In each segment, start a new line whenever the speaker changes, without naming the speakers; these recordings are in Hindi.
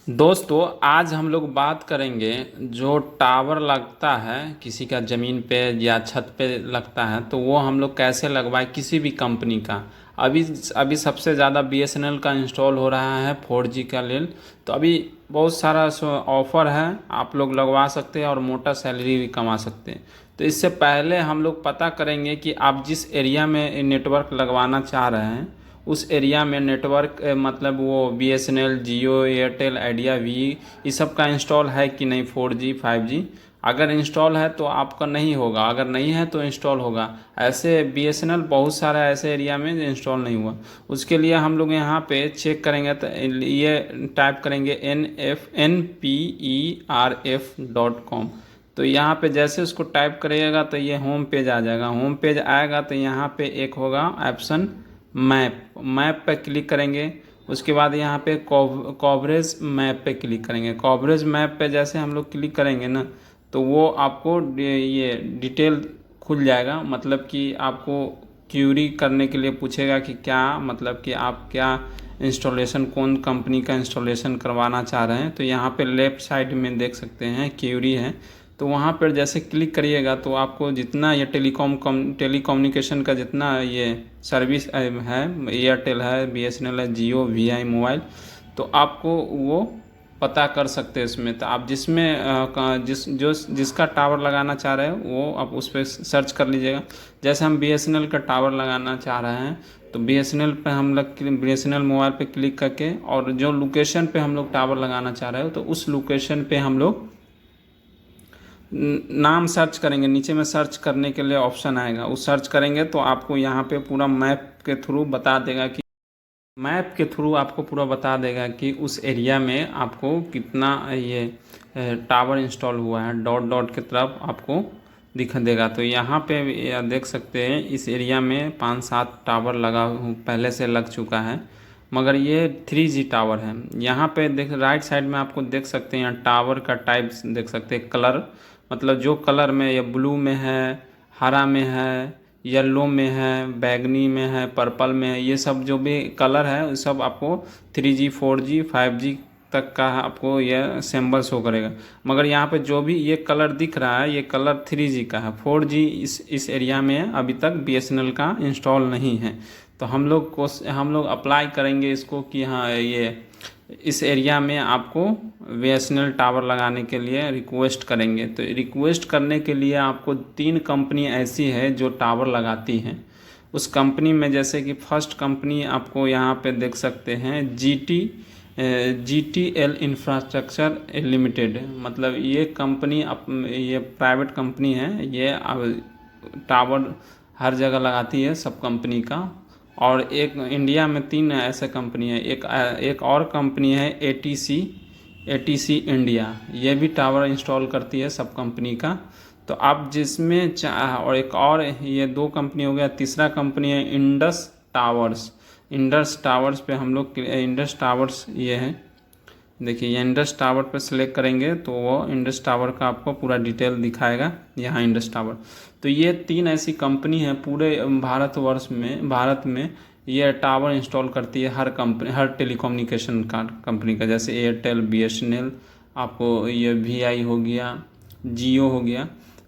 दोस्तों आज हम लोग बात करेंगे। जो टावर लगता है किसी का ज़मीन पे या छत पे लगता है तो वो हम लोग कैसे लगवाए किसी भी कंपनी का। अभी अभी सबसे ज़्यादा बीएसएनएल का इंस्टॉल हो रहा है 4G का लेल। तो अभी बहुत सारा ऑफ़र है, आप लोग लगवा सकते हैं और मोटा सैलरी भी कमा सकते हैं। तो इससे पहले हम लोग पता करेंगे कि आप जिस एरिया में नेटवर्क लगवाना चाह रहे हैं उस एरिया में नेटवर्क मतलब वो BSNL, Jio, Airtel, Idea, Vi ये सब का इंस्टॉल है कि नहीं 4G 5G। अगर इंस्टॉल है तो आपका नहीं होगा, अगर नहीं है तो इंस्टॉल होगा। ऐसे बीएसएनएल बहुत सारा ऐसे एरिया में इंस्टॉल नहीं हुआ। उसके लिए हम लोग यहाँ पे चेक करेंगे तो ये टाइप करेंगे nfperf.com। तो यहाँ पे जैसे उसको टाइप करिएगा तो ये होम पेज आ जाएगा। होम पेज आएगा तो यहाँ पे एक होगा ऑप्शन मैप। मैप पे क्लिक करेंगे। उसके बाद यहाँ पे कवरेज मैप पे क्लिक करेंगे। कवरेज मैप पे जैसे हम लोग क्लिक करेंगे ना तो वो आपको ये डिटेल खुल जाएगा। मतलब कि आपको क्यूरी करने के लिए पूछेगा कि क्या मतलब कि आप क्या इंस्टॉलेशन कौन कंपनी का इंस्टॉलेशन करवाना चाह रहे हैं। तो यहाँ पे लेफ़्ट साइड में देख सकते हैं क्यूरी है। तो वहाँ पर जैसे क्लिक करिएगा तो आपको जितना ये टेलीकम्युनिकेशन का जितना ये सर्विस है, एयरटेल है, बीएसएनएल है, जियो, वीआई मोबाइल, तो आपको वो पता कर सकते हैं इसमें। तो आप जिसका टावर लगाना चाह रहे हो वो आप उस पर सर्च कर लीजिएगा। जैसे हम बीएसएनएल का टावर लगाना चाह रहे हैं तो बीएसएनएल पे हम लोग बीएसएनएल मोबाइल पे क्लिक करके और जो लोकेशन पे हम लोग टावर लगाना चाह रहे हो तो उस लोकेशन पे हम लोग नाम सर्च करेंगे। नीचे में सर्च करने के लिए ऑप्शन आएगा, उस सर्च करेंगे तो आपको यहाँ पे पूरा मैप के थ्रू बता देगा कि आपको पूरा बता देगा कि उस एरिया में आपको कितना ये टावर इंस्टॉल हुआ है। डॉट डॉट की तरफ आपको दिख देगा। तो यहाँ पे देख सकते हैं इस एरिया में 5-7 टावर पहले से लग चुका है, मगर ये 3G टावर है। यहाँ पे देख राइट साइड में आपको देख सकते हैं, यहाँ टावर का टाइप देख सकते हैं, कलर मतलब जो कलर में ये ब्लू में है, हरा में है, येलो में है, बैगनी में है, पर्पल में है, ये सब जो भी कलर है वो सब आपको 3G 4G 5G तक का आपको यह सिंबल शो करेगा। मगर यहाँ पे जो भी ये कलर दिख रहा है ये कलर 3G का है। 4G इस एरिया में अभी तक बीएसएनएल का इंस्टॉल नहीं है। तो हम लोग अप्लाई करेंगे इसको कि हाँ ये इस एरिया में आपको बीएसएनएल टावर लगाने के लिए रिक्वेस्ट करेंगे। तो रिक्वेस्ट करने के लिए आपको 3 कंपनी ऐसी है जो टावर लगाती हैं। उस कंपनी में जैसे कि फर्स्ट कंपनी आपको यहाँ पे देख सकते हैं GTL इंफ्रास्ट्रक्चर लिमिटेड। मतलब ये कंपनी ये प्राइवेट कंपनी है। ये टावर हर जगह लगाती है सब कंपनी का। और एक इंडिया में 3 ऐसे कंपनी है। एक और कंपनी है ATC इंडिया, ये भी टावर इंस्टॉल करती है सब कंपनी का। तो आप जिसमें और एक और ये 2 कंपनी हो गया। तीसरा कंपनी है इंडस टावर्स पे हम लोग इंडस टावर्स ये है। देखिए ये इंडस टावर पे सिलेक्ट करेंगे तो वो इंडस टावर का आपको पूरा डिटेल दिखाएगा यहाँ इंडस टावर। तो ये 3 ऐसी कंपनी है पूरे भारत में ये टावर इंस्टॉल करती है। हर टेलीकम्युनिकेशन का कंपनी का, जैसे एयरटेल, बीएसएनएल, आपको ये वीआई हो गया, जियो हो गया।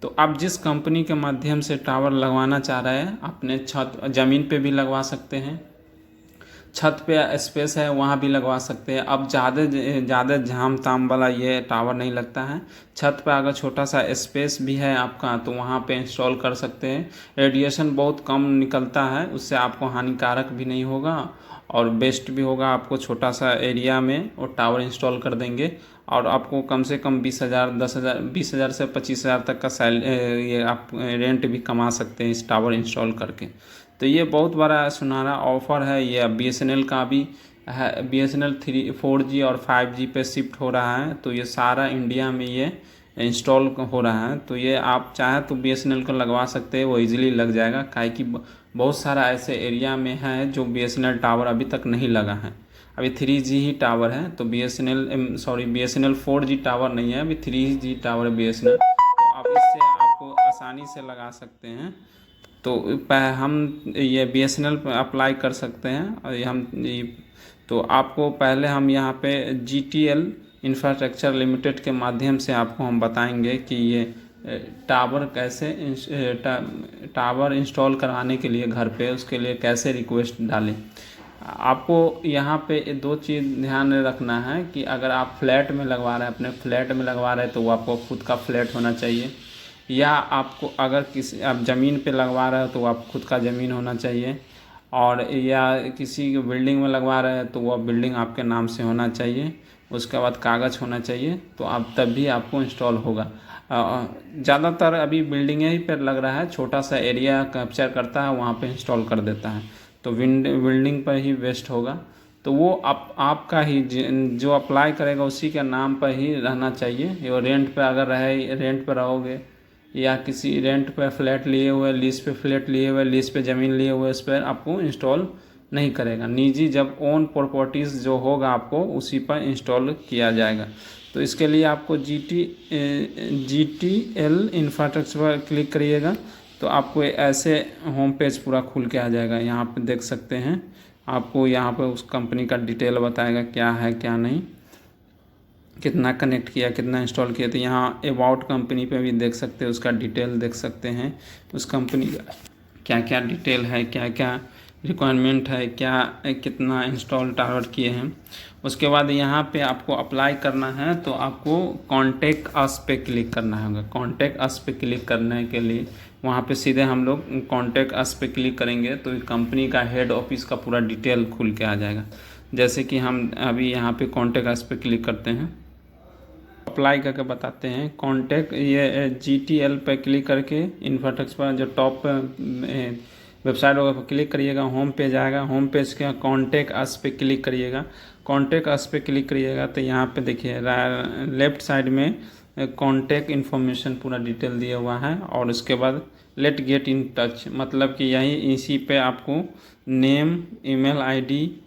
तो आप जिस कंपनी के माध्यम से टावर लगवाना चाह रहे हैं अपने छत ज़मीन पे भी लगवा सकते हैं, छत पे स्पेस है वहाँ भी लगवा सकते हैं। अब ज़्यादा झाम ताम वाला ये टावर नहीं लगता है। छत पे अगर छोटा सा स्पेस भी है आपका तो वहाँ पे इंस्टॉल कर सकते हैं। रेडिएशन बहुत कम निकलता है, उससे आपको हानिकारक भी नहीं होगा और बेस्ट भी होगा। आपको छोटा सा एरिया में वो टावर इंस्टॉल कर देंगे और आपको कम से कम 20,000, 10,000, 20,000 से 25,000 तक का ये आप रेंट भी कमा सकते हैं इस टावर इंस्टॉल करके। तो ये बहुत बड़ा सुनहरा ऑफ़र है। ये बीएसएनएल का भी है। बीएसएनएल 4G और 5G पे शिफ्ट हो रहा है। तो ये सारा इंडिया में ये इंस्टॉल हो रहा है। तो ये आप चाहे तो बीएसएनएल को लगवा सकते हैं, वो इजीली लग जाएगा। काहे कि बहुत सारा ऐसे एरिया में है जो बीएसएनएल टावर अभी तक नहीं लगा है। अभी 3G ही टावर है। तो बीएसएनएल 4G टावर नहीं है, अभी 3G टावर है बीएसएनएल। तो आप इससे आपको आसानी से लगा सकते हैं। तो हम ये बीएसएनएल पर अप्लाई कर सकते हैं और हम तो आपको पहले हम यहाँ पे GTL इंफ्रास्ट्रक्चर लिमिटेड के माध्यम से आपको हम बताएंगे कि ये टावर कैसे टावर इंस्टॉल कराने के लिए घर पे उसके लिए कैसे रिक्वेस्ट डालें। आपको यहाँ पे दो चीज़ ध्यान में रखना है कि अगर आप फ्लैट में लगवा रहे हैं, अपने फ्लैट में लगवा रहे हैं, तो वो आपको खुद का फ्लैट होना चाहिए, या आपको अगर किसी आप ज़मीन पे लगवा रहे हो तो आप खुद का ज़मीन होना चाहिए, और या किसी बिल्डिंग में लगवा रहे हैं तो वह बिल्डिंग आपके नाम से होना चाहिए, उसके बाद कागज़ होना चाहिए, तो आप तब भी आपको इंस्टॉल होगा। ज़्यादातर अभी बिल्डिंगें ही पर लग रहा है, छोटा सा एरिया कैप्चर करता है वहाँ पे इंस्टॉल कर देता है, तो बिल्डिंग पर ही वेस्ट होगा। तो वो आपका ही जो अप्लाई करेगा उसी के नाम पर ही रहना चाहिए। वो रेंट पे अगर रेंट पे रहोगे, या किसी रेंट पे फ्लैट लिए हुए, लीज पे फ्लैट लिए हुए, लीज पे ज़मीन लिए हुए, उस पर आपको इंस्टॉल नहीं करेगा। निजी जब ओन प्रॉपर्टीज़ जो होगा आपको उसी पर इंस्टॉल किया जाएगा। तो इसके लिए आपको GTL इंफ्रास्ट्रक्चर पर क्लिक करिएगा, तो आपको ऐसे होम पेज पूरा खुल के आ जाएगा। यहाँ पे देख सकते हैं, आपको यहाँ पे उस कंपनी का डिटेल बताएगा क्या है क्या नहीं, कितना कनेक्ट किया, कितना इंस्टॉल किया। तो यहाँ अबाउट कंपनी पे भी देख सकते हैं, उसका डिटेल देख सकते हैं, उस कंपनी का क्या क्या डिटेल है, क्या क्या रिक्वायरमेंट है, क्या कितना इंस्टॉल टावर किए हैं। उसके बाद यहाँ पे आपको अप्लाई करना है तो आपको कॉन्टेक्ट अस पे क्लिक करना होगा। कॉन्टेक्ट अस पे क्लिक करने के लिए वहाँ पे सीधे हम लोग कॉन्टेक्ट अस पे क्लिक करेंगे तो कंपनी का हेड ऑफिस का पूरा डिटेल खुल के आ जाएगा। जैसे कि हम अभी यहाँ पे कॉन्टेक्ट अस पे क्लिक करते हैं, अप्लाई करके बताते हैं। कॉन्टेक्ट ये GTL पे क्लिक करके इंफ्रास्ट्रक्चर पर जो टॉप वेबसाइट होगा पर क्लिक करिएगा, होम पेज आएगा। होम पेज के कॉन्टेक्ट अस पे क्लिक करिएगा। कॉन्टेक्ट अस पे क्लिक करिएगा तो यहाँ पे देखिए लेफ्ट साइड में कॉन्टेक्ट इन्फॉर्मेशन पूरा डिटेल दिया हुआ है, और उसके बाद लेट गेट इन टच, मतलब कि इसी पे आपको नेम, ईमेल आईडी,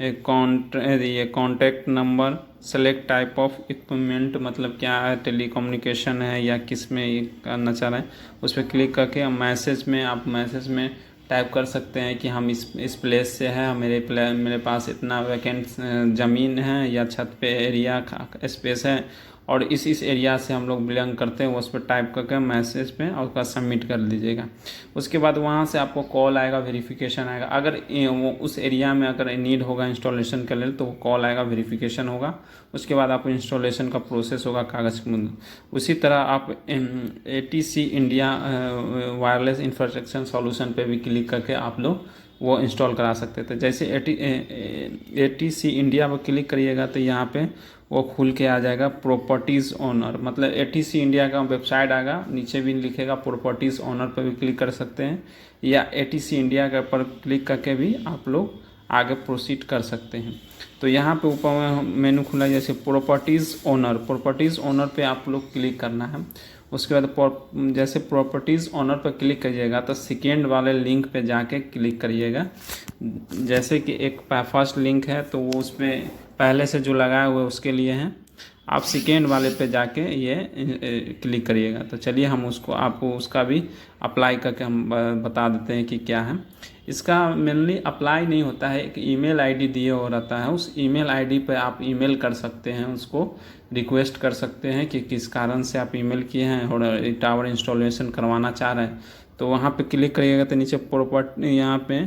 ये contact number, select type of equipment, मतलब क्या है, टेलीकम्युनिकेशन है या किस में ये करना चाह रहे हैं, उस पर क्लिक करके मैसेज में टाइप कर सकते हैं कि हम इस प्लेस से है, मेरे पास इतना वैकेंट ज़मीन है या छत पे एरिया स्पेस है, और इस एरिया से हम लोग बिलोंग करते हैं, उस पर टाइप करके मैसेज पे और उसका सबमिट कर दीजिएगा। उसके बाद वहाँ से आपको कॉल आएगा, वेरिफिकेशन आएगा। अगर वो उस एरिया में अगर नीड होगा इंस्टॉलेशन के लिए तो वो कॉल आएगा, वेरिफिकेशन होगा। उसके बाद आपको इंस्टॉलेशन का प्रोसेस होगा कागज़ के। उसी तरह आप ATC India wireless infrastructure solution पे भी क्लिक करके आप लोग वो इंस्टॉल करा सकते थे। जैसे ATC इंडिया पर क्लिक करिएगा तो यहाँ पे वो खुल के आ जाएगा प्रॉपर्टीज़ ओनर, मतलब ATC इंडिया का वेबसाइट आएगा, नीचे भी लिखेगा प्रॉपर्टीज़ ओनर पर भी क्लिक कर सकते हैं, या ATC इंडिया के पर क्लिक करके भी आप लोग आगे प्रोसीड कर सकते हैं। तो यहाँ पे ऊपर में मेनू खुला है, जैसे प्रॉपर्टीज़ ओनर पे आप लोग क्लिक करना है। उसके बाद जैसे प्रॉपर्टीज़ ओनर पर क्लिक करिएगा तो सेकेंड वाले लिंक पे जाके क्लिक करिएगा। जैसे कि एक फर्स्ट लिंक है तो वो उसमें पहले से जो लगाया हुआ है उसके लिए है, आप सेकेंड वाले पे जाके ये क्लिक करिएगा। तो चलिए हम आपको उसका भी अप्लाई करके हम बता देते हैं कि क्या है। इसका मेनली अप्लाई नहीं होता है, एक ईमेल आईडी दिए हो रहता है, उस ईमेल आईडी पे आप ईमेल कर सकते हैं, उसको रिक्वेस्ट कर सकते हैं कि किस कारण से आप ईमेल किए हैं और टावर इंस्टॉलेशन करवाना चाह रहे हैं। तो वहाँ पे क्लिक करिएगा तो नीचे यहाँ पे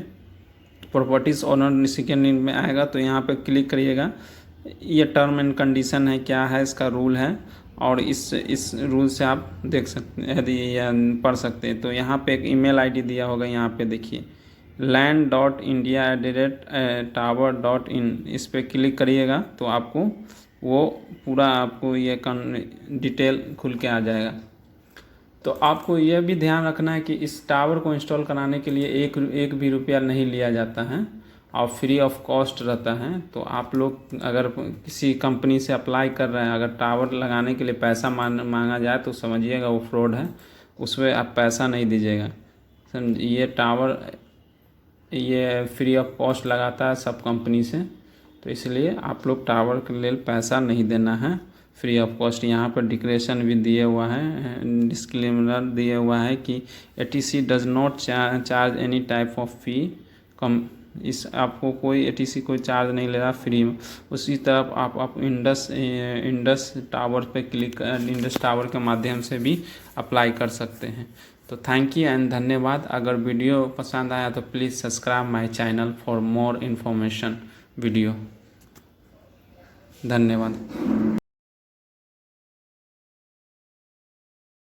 प्रॉपर्टीज़ ओनर सेकेंड लिंक में आएगा, तो यहाँ पे क्लिक करिएगा। ये टर्म एंड कंडीशन है, क्या है इसका रूल है, और इस रूल से आप देख सकते हैं यदि पढ़ सकते हैं। तो यहाँ पे एक ईमेल आईडी दिया होगा, यहाँ पे देखिए land.india@tower.in, इस पर क्लिक करिएगा तो आपको वो पूरा आपको ये डिटेल खुल के आ जाएगा। तो आपको यह भी ध्यान रखना है कि इस टावर को इंस्टॉल कराने के लिए एक भी रुपया नहीं लिया जाता है और फ्री ऑफ कॉस्ट रहता है। तो आप लोग अगर किसी कंपनी से अप्लाई कर रहे हैं, अगर टावर लगाने के लिए पैसा मांगा जाए तो समझिएगा वो फ्रॉड है, उसमें आप पैसा नहीं दीजिएगा। ये टावर ये फ्री ऑफ कॉस्ट लगाता है सब कंपनी से, तो इसलिए आप लोग टावर के लिए पैसा नहीं देना है फ्री ऑफ कॉस्ट। यहाँ पर डिक्लेरेशन भी दिए हुआ है, डिस्क्लेमर दिया हुआ है कि ATC does not charge any type of fee इस आपको कोई ATC कोई चार्ज नहीं ले रहा, फ्री में। उसी तरह आप इंडस टावर पे क्लिक इंडस टावर के माध्यम से भी अप्लाई कर सकते हैं। तो थैंक यू एंड धन्यवाद। अगर वीडियो पसंद आया तो please subscribe my channel for more information video. धन्यवाद।